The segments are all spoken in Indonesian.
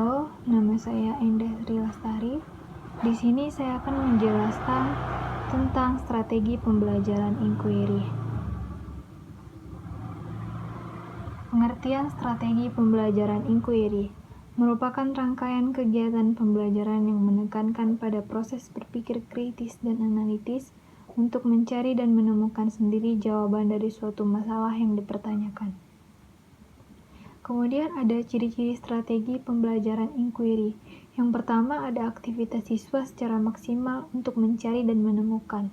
Halo, nama saya Endah Sri Lestari. Di sini saya akan menjelaskan tentang strategi pembelajaran inquiry. Pengertian strategi pembelajaran inquiry merupakan rangkaian kegiatan pembelajaran yang menekankan pada proses berpikir kritis dan analitis untuk mencari dan menemukan sendiri jawaban dari suatu masalah yang dipertanyakan. Kemudian ada ciri-ciri strategi pembelajaran inquiry. Yang pertama ada aktivitas siswa secara maksimal untuk mencari dan menemukan.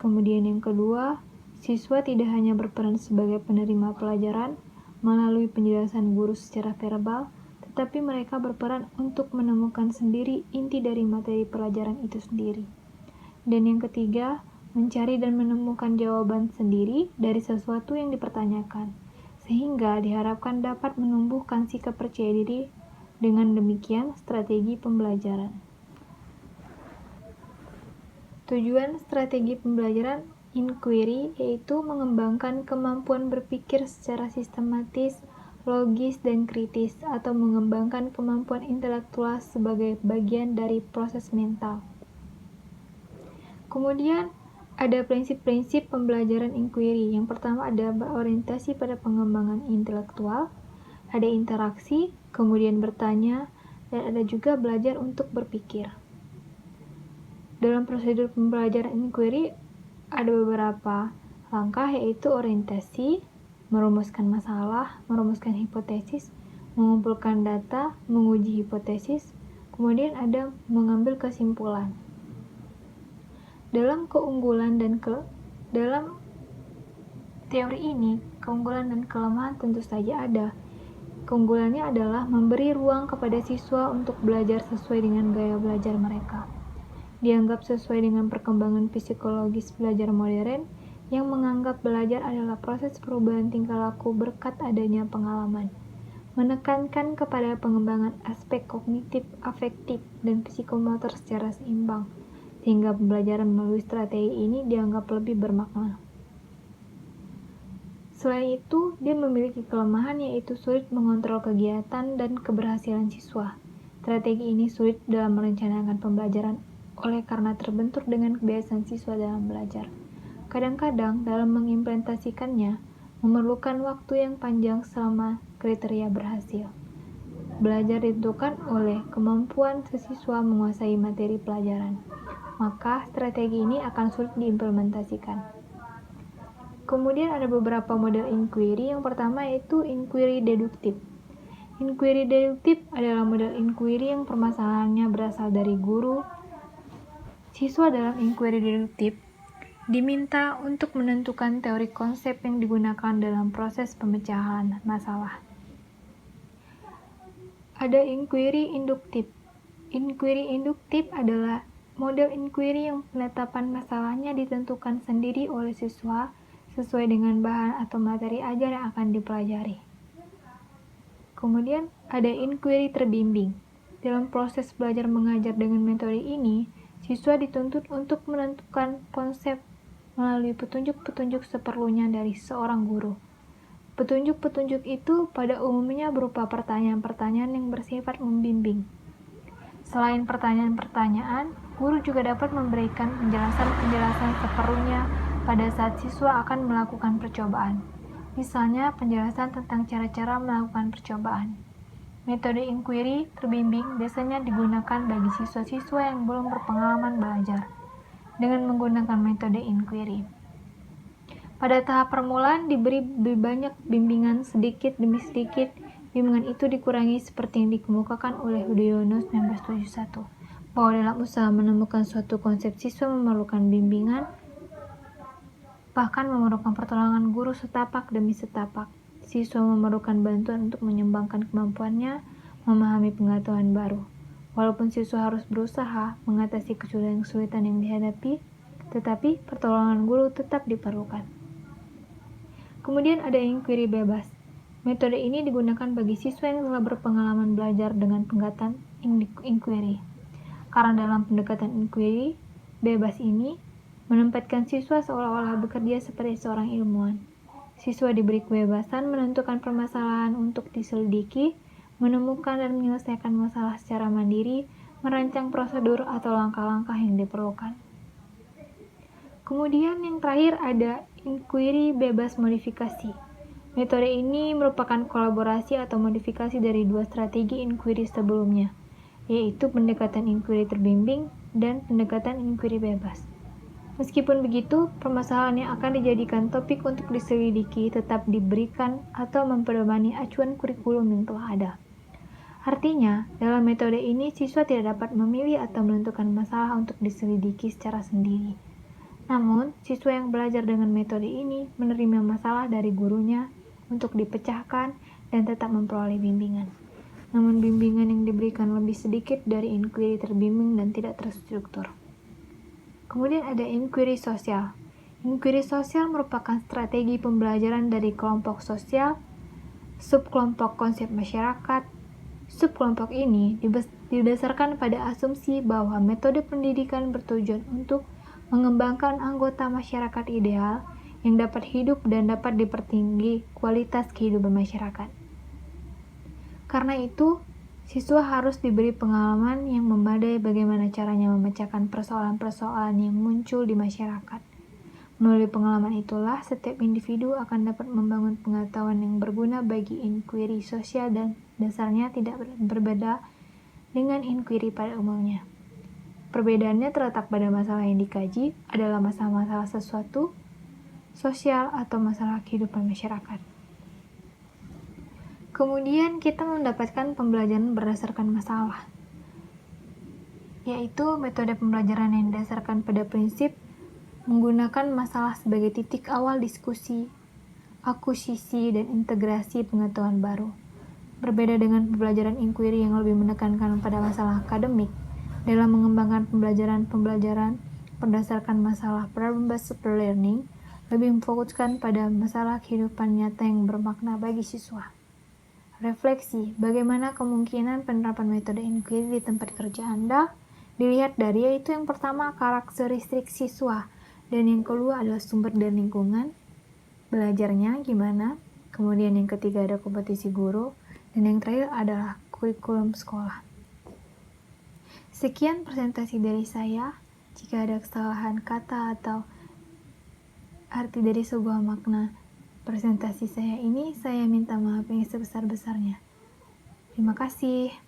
Kemudian yang kedua, siswa tidak hanya berperan sebagai penerima pelajaran melalui penjelasan guru secara verbal, tetapi mereka berperan untuk menemukan sendiri inti dari materi pelajaran itu sendiri. Dan yang ketiga, mencari dan menemukan jawaban sendiri dari sesuatu yang dipertanyakan, sehingga diharapkan dapat menumbuhkan sikap percaya diri. Dengan demikian, strategi pembelajaran. Tujuan strategi pembelajaran inquiry yaitu mengembangkan kemampuan berpikir secara sistematis, logis, dan kritis, atau mengembangkan kemampuan intelektual sebagai bagian dari proses mental. Kemudian, ada prinsip-prinsip pembelajaran inquiry. Yang pertama ada berorientasi pada pengembangan intelektual, ada interaksi, kemudian bertanya, dan ada juga belajar untuk berpikir. Dalam prosedur pembelajaran inquiry ada beberapa langkah, yaitu orientasi, merumuskan masalah, merumuskan hipotesis, mengumpulkan data, menguji hipotesis, kemudian ada mengambil kesimpulan. Dalam teori ini, keunggulan dan kelemahan tentu saja ada. Keunggulannya adalah memberi ruang kepada siswa untuk belajar sesuai dengan gaya belajar mereka. Dianggap sesuai dengan perkembangan psikologis belajar modern yang menganggap belajar adalah proses perubahan tingkah laku berkat adanya pengalaman. Menekankan kepada pengembangan aspek kognitif, afektif, dan psikomotor secara seimbang, sehingga pembelajaran melalui strategi ini dianggap lebih bermakna. Selain itu, dia memiliki kelemahan, yaitu sulit mengontrol kegiatan dan keberhasilan siswa. Strategi ini sulit dalam merencanakan pembelajaran oleh karena terbentur dengan kebiasaan siswa dalam belajar. Kadang-kadang dalam mengimplementasikannya memerlukan waktu yang panjang selama kriteria berhasil. Belajar ditentukan oleh kemampuan siswa menguasai materi pelajaran, maka strategi ini akan sulit diimplementasikan. Kemudian ada beberapa model inquiry. Yang pertama yaitu inquiry deduktif. Inquiry deduktif adalah model inquiry yang permasalahannya berasal dari guru. Siswa dalam inquiry deduktif diminta untuk menentukan teori konsep yang digunakan dalam proses pemecahan masalah. Ada inquiry induktif. Inquiry induktif adalah model inquiry yang penetapan masalahnya ditentukan sendiri oleh siswa sesuai dengan bahan atau materi ajar yang akan dipelajari. Kemudian ada inquiry terbimbing. Dalam proses belajar mengajar dengan metode ini, siswa dituntut untuk menentukan konsep melalui petunjuk-petunjuk seperlunya dari seorang guru. Petunjuk-petunjuk itu pada umumnya berupa pertanyaan-pertanyaan yang bersifat membimbing. Selain pertanyaan-pertanyaan, guru juga dapat memberikan penjelasan-penjelasan seperlunya pada saat siswa akan melakukan percobaan. Misalnya, penjelasan tentang cara-cara melakukan percobaan. Metode inquiry terbimbing biasanya digunakan bagi siswa-siswa yang belum berpengalaman belajar dengan menggunakan metode inquiry. Pada tahap permulaan diberi lebih banyak bimbingan sedikit demi sedikit. Bimbingan itu dikurangi seperti yang dikemukakan oleh Udiono 1971, bahwa dalam usaha menemukan suatu konsep siswa memerlukan bimbingan, bahkan memerlukan pertolongan guru setapak demi setapak. Siswa memerlukan bantuan untuk mengembangkan kemampuannya memahami pengetahuan baru. Walaupun siswa harus berusaha mengatasi kesulitan-kesulitan yang dihadapi, tetapi pertolongan guru tetap diperlukan. Kemudian ada inquiry bebas. Metode ini digunakan bagi siswa yang telah berpengalaman belajar dengan pendekatan inquiry. Karena dalam pendekatan inquiry bebas ini menempatkan siswa seolah-olah bekerja seperti seorang ilmuwan. Siswa diberi kebebasan menentukan permasalahan untuk diselidiki, menemukan dan menyelesaikan masalah secara mandiri, merancang prosedur atau langkah-langkah yang diperlukan. Kemudian yang terakhir ada inquiry bebas modifikasi. Metode ini merupakan kolaborasi atau modifikasi dari dua strategi inquiry sebelumnya, yaitu pendekatan inquiry terbimbing dan pendekatan inquiry bebas. Meskipun begitu, permasalahan yang akan dijadikan topik untuk diselidiki tetap diberikan atau memperdomani acuan kurikulum yang telah ada. Artinya, dalam metode ini siswa tidak dapat memilih atau menentukan masalah untuk diselidiki secara sendiri. Namun, siswa yang belajar dengan metode ini menerima masalah dari gurunya untuk dipecahkan dan tetap memperoleh bimbingan. Namun bimbingan yang diberikan lebih sedikit dari inquiry terbimbing dan tidak terstruktur. Kemudian ada inquiry sosial. Inquiry sosial merupakan strategi pembelajaran dari kelompok sosial, subkelompok konsep masyarakat. Subkelompok ini didasarkan pada asumsi bahwa metode pendidikan bertujuan untuk mengembangkan anggota masyarakat ideal yang dapat hidup dan dapat dipertinggi kualitas kehidupan masyarakat. Karena itu, siswa harus diberi pengalaman yang memadai bagaimana caranya memecahkan persoalan-persoalan yang muncul di masyarakat. Melalui pengalaman itulah, setiap individu akan dapat membangun pengetahuan yang berguna bagi inquiry sosial dan dasarnya tidak berbeda dengan inquiry pada umumnya. Perbedaannya terletak pada masalah yang dikaji adalah masalah-masalah sesuatu, sosial, atau masalah kehidupan masyarakat. Kemudian kita mendapatkan pembelajaran berdasarkan masalah, yaitu metode pembelajaran yang didasarkan pada prinsip menggunakan masalah sebagai titik awal diskusi, akuisisi, dan integrasi pengetahuan baru. Berbeda dengan pembelajaran inquiry yang lebih menekankan pada masalah akademik, dalam mengembangkan pembelajaran berdasarkan masalah problem-based learning, lebih memfokuskan pada masalah kehidupan nyata yang bermakna bagi siswa. Refleksi, bagaimana kemungkinan penerapan metode inquiry di tempat kerja Anda? Dilihat dari yaitu yang pertama karakteristik siswa, dan yang kedua adalah sumber dan lingkungan, belajarnya gimana, kemudian yang ketiga ada kompetisi guru, dan yang terakhir adalah kurikulum sekolah. Sekian presentasi dari saya. Jika ada kesalahan kata atau arti dari sebuah makna presentasi saya ini, saya minta maaf yang sebesar-besarnya. Terima kasih.